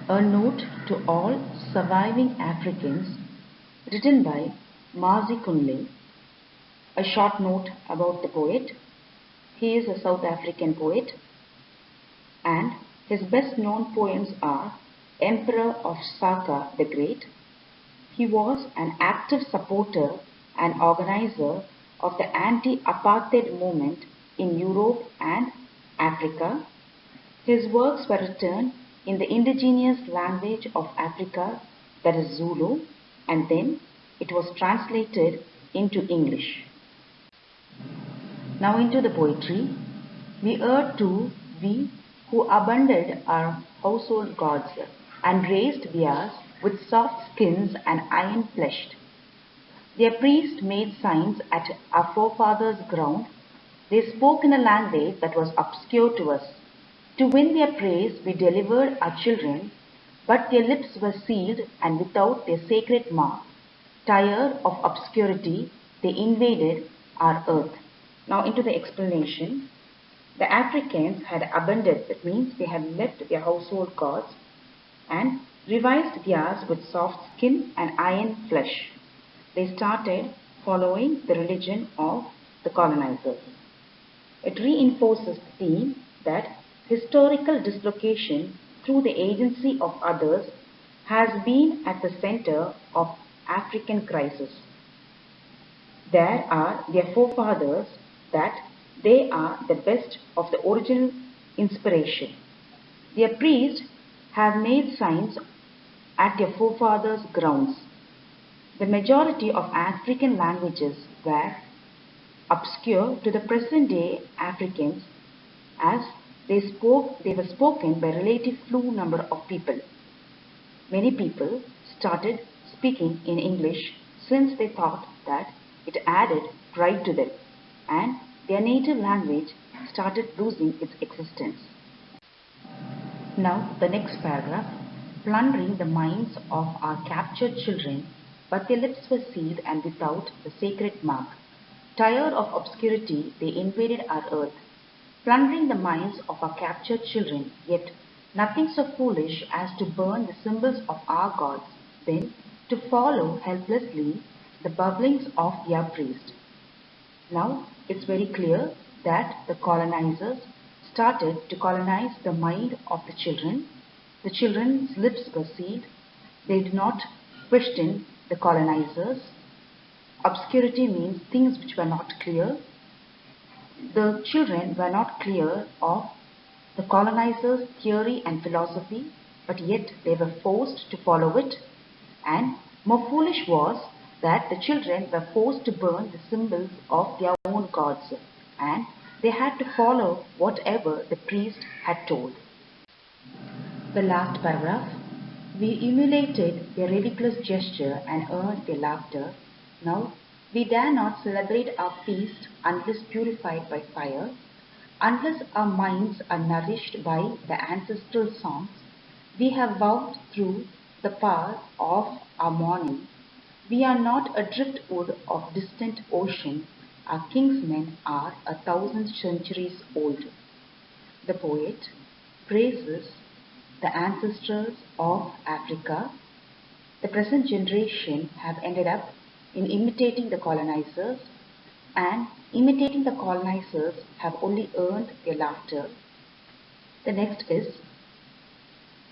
A Note to All Surviving Africans, written by Mazi Kunle. A short note about the poet. He is a South African poet, and his best known poems are Emperor of Saka the Great. He was an active supporter and organizer of the anti-apartheid movement in Europe and Africa. His works were written in the indigenous language of Africa, that is Zulu, and then it was translated into English. Now into the poetry. We err too, we who abandoned our household gods and raised theirs with soft skins and iron fleshed. Their priests made signs at our forefathers' ground. They spoke in a language that was obscure to us. To win their praise, we delivered our children, but their lips were sealed and without their sacred mark. Tired of obscurity, they invaded our earth. Now into the explanation. The Africans had abandoned, that means they had left their household gods and revised theirs with soft skin and iron flesh. They started following the religion of the colonizers. It reinforces the theme that historical dislocation through the agency of others has been at the center of African crisis. There are their forefathers, that they are the best of the original inspiration. Their priests have made signs at their forefathers' grounds. The majority of African languages were obscure to the present day Africans, as they were spoken by a relative few number of people. Many people started speaking in English since they thought that it added pride to them, and their native language started losing its existence. Now the next paragraph. Plundering the minds of our captured children, but their lips were sealed and without the sacred mark. Tired of obscurity, they invaded our earth, plundering the minds of our captured children, yet nothing so foolish as to burn the symbols of our gods, then to follow helplessly the bubblings of their priest. Now it's very clear that the colonizers started to colonize the mind of the children. The children's lips were sealed. They did not question the colonizers. Obscurity means things which were not clear. The children were not clear of the colonizers' theory and philosophy, but yet they were forced to follow it. And more foolish was that the children were forced to burn the symbols of their own gods, and they had to follow whatever the priest had told. The last paragraph. We emulated their ridiculous gesture and earned their laughter. Now we dare not celebrate our feast unless purified by fire, unless our minds are nourished by the ancestral songs. We have vowed through the power of our mourning. We are not a driftwood of distant ocean. Our kingsmen are 1,000 centuries old. The poet praises the ancestors of Africa. The present generation have ended up in imitating the colonizers, and imitating the colonizers have only earned their laughter. The next is,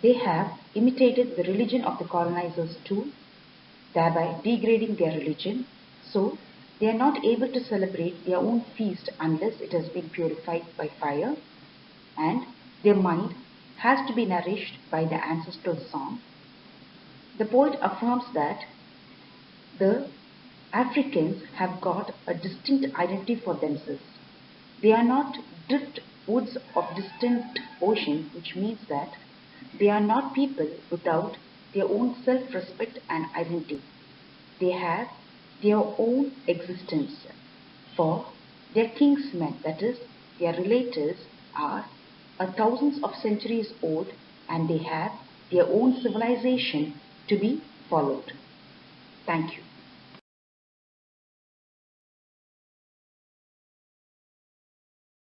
they have imitated the religion of the colonizers too, thereby degrading their religion, so they are not able to celebrate their own feast unless it has been purified by fire, and their mind has to be nourished by the ancestral song. The poet affirms that the Africans have got a distinct identity for themselves. They are not driftwoods of distant ocean, which means that they are not people without their own self-respect and identity. They have their own existence. For their kingsmen, that is, their relatives, are thousands of centuries old, and they have their own civilization to be followed. Thank you.